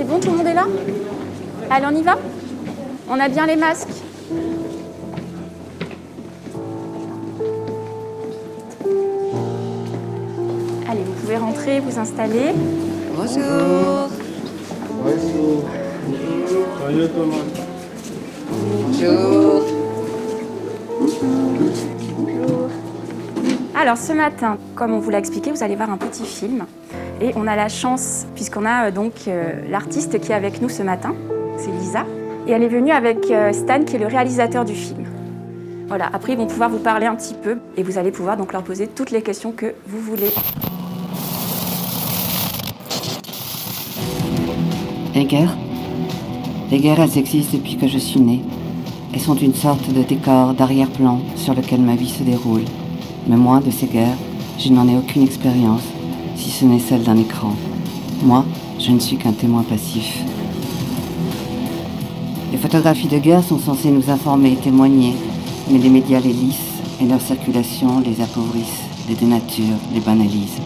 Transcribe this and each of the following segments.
bon, tout le monde est là? Allez, on y va? On a bien les masques. Allez, vous pouvez rentrer, vous installer. Bonjour. Bonjour. Salut tout le monde. Bonjour. Bonjour. Alors, ce matin, comme on vous l'a expliqué, vous allez voir un petit film. Et on a la chance, puisqu'on a l'artiste qui est avec nous ce matin, c'est Lisa. Et elle est venue avec Stan, qui est le réalisateur du film. Voilà, après, ils vont pouvoir vous parler un petit peu. Et vous allez pouvoir donc leur poser toutes les questions que vous voulez. Les guerres, elles existent depuis que je suis née. Elles sont une sorte de décor d'arrière-plan sur lequel ma vie se déroule. Mais moi, de ces guerres, je n'en ai aucune expérience, si ce n'est celle d'un écran. Moi, je ne suis qu'un témoin passif. Les photographies de guerre sont censées nous informer et témoigner, mais les médias les lissent et leur circulation les appauvrissent, les dénaturent, les banalisent.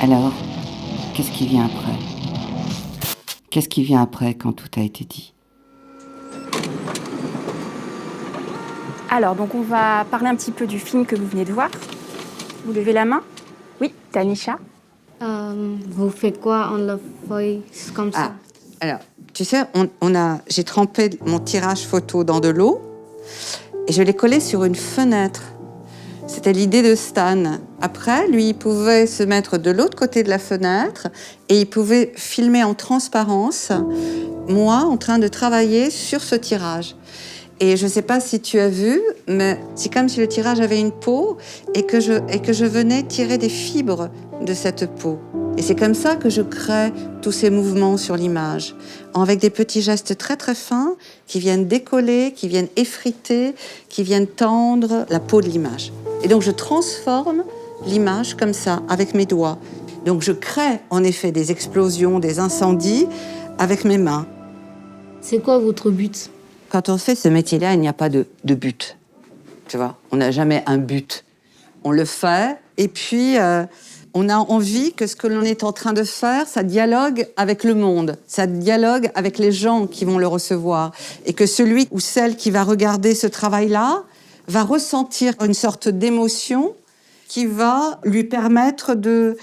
Alors, qu'est-ce qui vient après ? Qu'est-ce qui vient après quand tout a été dit ? Alors, donc on va parler un petit peu du film que vous venez de voir. Vous levez la main. Oui, Tanisha. Vous faites quoi en le fait comme ça? Alors, tu sais, j'ai trempé mon tirage photo dans de l'eau et je l'ai collé sur une fenêtre. C'était l'idée de Stan. Après, lui, il pouvait se mettre de l'autre côté de la fenêtre et il pouvait filmer en transparence, moi, en train de travailler sur ce tirage. Et je ne sais pas si tu as vu, mais c'est comme si le tirage avait une peau et que je venais tirer des fibres de cette peau. Et c'est comme ça que je crée tous ces mouvements sur l'image, avec des petits gestes très très fins qui viennent décoller, qui viennent effriter, qui viennent tendre la peau de l'image. Et donc je transforme l'image comme ça, avec mes doigts. Donc je crée en effet des explosions, des incendies avec mes mains. C'est quoi votre but? Quand on fait ce métier-là, il n'y a pas de but. Tu vois, on n'a jamais un but. On le fait et puis on a envie que ce que l'on est en train de faire, ça dialogue avec le monde, ça dialogue avec les gens qui vont le recevoir et que celui ou celle qui va regarder ce travail-là va ressentir une sorte d'émotion qui va lui permettre de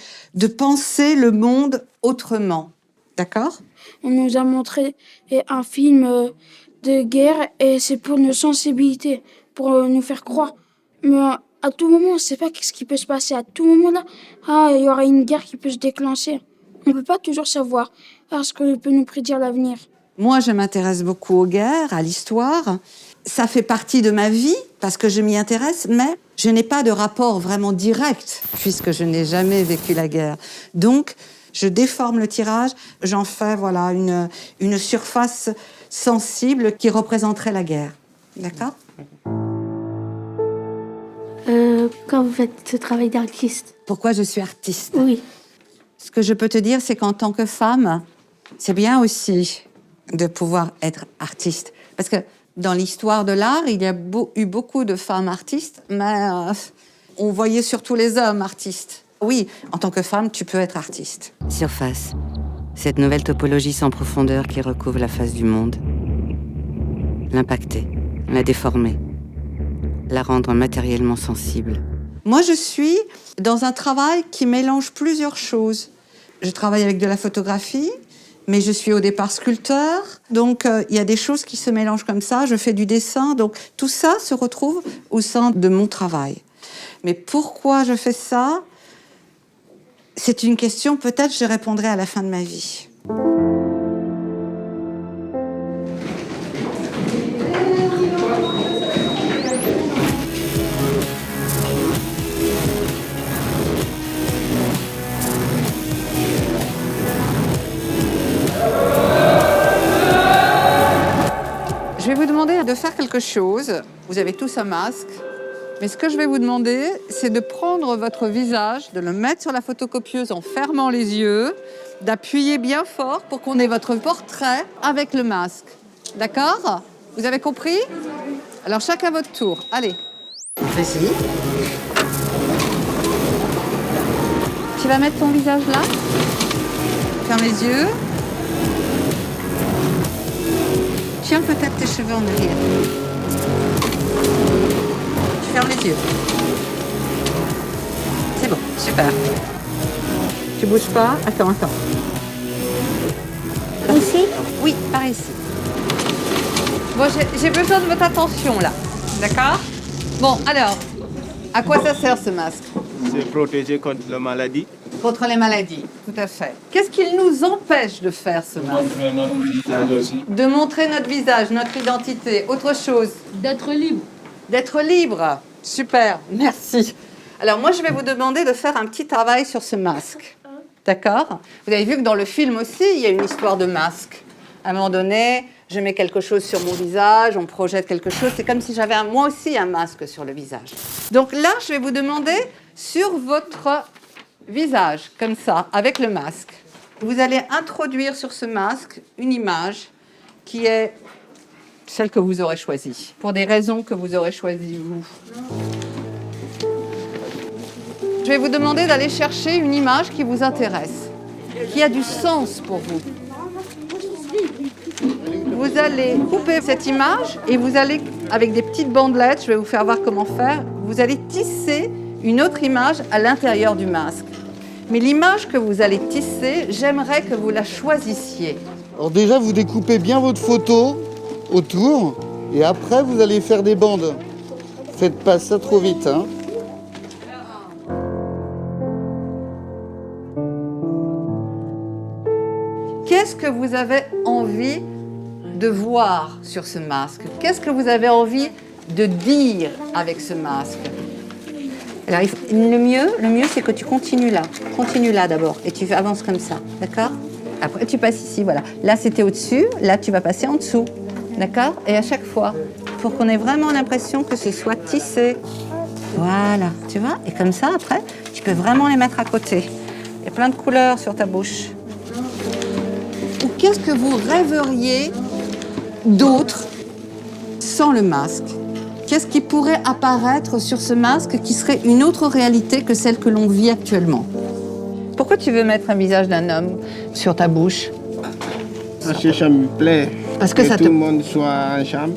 penser le monde autrement. D'accord ? On nous a montré un film de guerre et c'est pour nos sensibilités, pour nous faire croire. Mais à tout moment, on ne sait pas ce qui peut se passer. À tout moment, là, il y aura une guerre qui peut se déclencher. On ne peut pas toujours savoir parce qu'on peut nous prédire l'avenir. Moi, je m'intéresse beaucoup aux guerres, à l'histoire. Ça fait partie de ma vie parce que je m'y intéresse, mais je n'ai pas de rapport vraiment direct puisque je n'ai jamais vécu la guerre. Donc, je déforme le tirage, j'en fais une surface sensible qui représenterait la guerre. D'accord ? Quand vous faites ce travail d'artiste? Pourquoi je suis artiste ? Oui. Ce que je peux te dire, c'est qu'en tant que femme, c'est bien aussi de pouvoir être artiste. Parce que dans l'histoire de l'art, il y a eu beaucoup de femmes artistes, mais on voyait surtout les hommes artistes. Oui, en tant que femme, tu peux être artiste. Surface, cette nouvelle topologie sans profondeur qui recouvre la face du monde. L'impacter, la déformer, la rendre matériellement sensible. Moi, je suis dans un travail qui mélange plusieurs choses. Je travaille avec de la photographie, mais je suis au départ sculpteur. Donc, il y a des choses qui se mélangent comme ça. Je fais du dessin. Donc, tout ça se retrouve au sein de mon travail. Mais pourquoi je fais ça ? C'est une question, peut-être je répondrai à la fin de ma vie. Je vais vous demander de faire quelque chose. Vous avez tous un masque. Mais ce que je vais vous demander, c'est de prendre votre visage, de le mettre sur la photocopieuse en fermant les yeux, d'appuyer bien fort pour qu'on ait votre portrait avec le masque. D'accord ? Vous avez compris ? Alors chacun votre tour. Allez. Vas-y. Tu vas mettre ton visage là. Ferme les yeux. tiens peut-être tes cheveux en arrière. Tu fermes les yeux. C'est bon, super. Tu bouges pas? Attends. Ici? Oui, par ici. Bon, j'ai besoin de votre attention là. D'accord? Bon, alors, à quoi ça sert ce masque? C'est protéger contre la maladie. Contre les maladies, tout à fait. Qu'est-ce qu'il nous empêche de faire ce masque? Montrer notre visage aussi. De montrer notre visage, notre identité. Autre chose? D'être libre. D'être libre. Super, merci. Alors moi, je vais vous demander de faire un petit travail sur ce masque. D'accord? Vous avez vu que dans le film aussi, il y a une histoire de masque. À un moment donné, je mets quelque chose sur mon visage, on projette quelque chose. C'est comme si j'avais moi aussi un masque sur le visage. Donc là, je vais vous demander sur votre visage, comme ça, avec le masque. Vous allez introduire sur ce masque une image qui est celle que vous aurez choisie, pour des raisons que vous aurez choisies vous. Je vais vous demander d'aller chercher une image qui vous intéresse, qui a du sens pour vous. Vous allez couper cette image et vous allez, avec des petites bandelettes, je vais vous faire voir comment faire, vous allez tisser une autre image à l'intérieur du masque. Mais l'image que vous allez tisser, j'aimerais que vous la choisissiez. Alors déjà, vous découpez bien votre photo autour et après, vous allez faire des bandes. Faites pas ça trop vite, hein. Qu'est-ce que vous avez envie de voir sur ce masque? Qu'est-ce que vous avez envie de dire avec ce masque? Alors, le mieux, c'est que tu continues là d'abord, et tu avances comme ça, d'accord? Après, tu passes ici, voilà. Là, c'était au-dessus, là, tu vas passer en dessous, d'accord? Et à chaque fois, pour qu'on ait vraiment l'impression que ce soit tissé. Voilà, tu vois? Et comme ça, après, tu peux vraiment les mettre à côté. Il y a plein de couleurs sur ta bouche. Ou qu'est-ce que vous rêveriez d'autre sans le masque? Qu'est-ce qui pourrait apparaître sur ce masque qui serait une autre réalité que celle que l'on vit actuellement? Pourquoi tu veux mettre un visage d'un homme sur ta bouche? Parce que ça me plaît. Parce que ça tout te... le monde soit ensemble.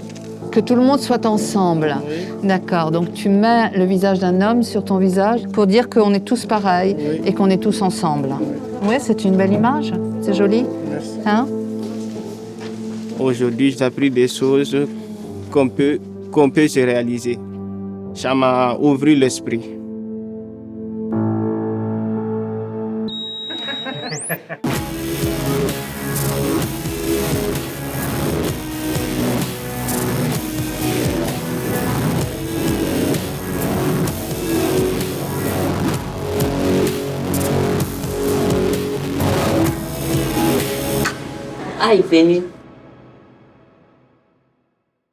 Que tout le monde soit ensemble. Oui. D'accord, donc tu mets le visage d'un homme sur ton visage pour dire qu'on est tous pareils et qu'on est tous ensemble. Oui, c'est une belle image, c'est joli. Merci. Hein? Aujourd'hui, j'ai appris des choses qu'on peut se réaliser. Ça m'a ouvert l'esprit. Ai veni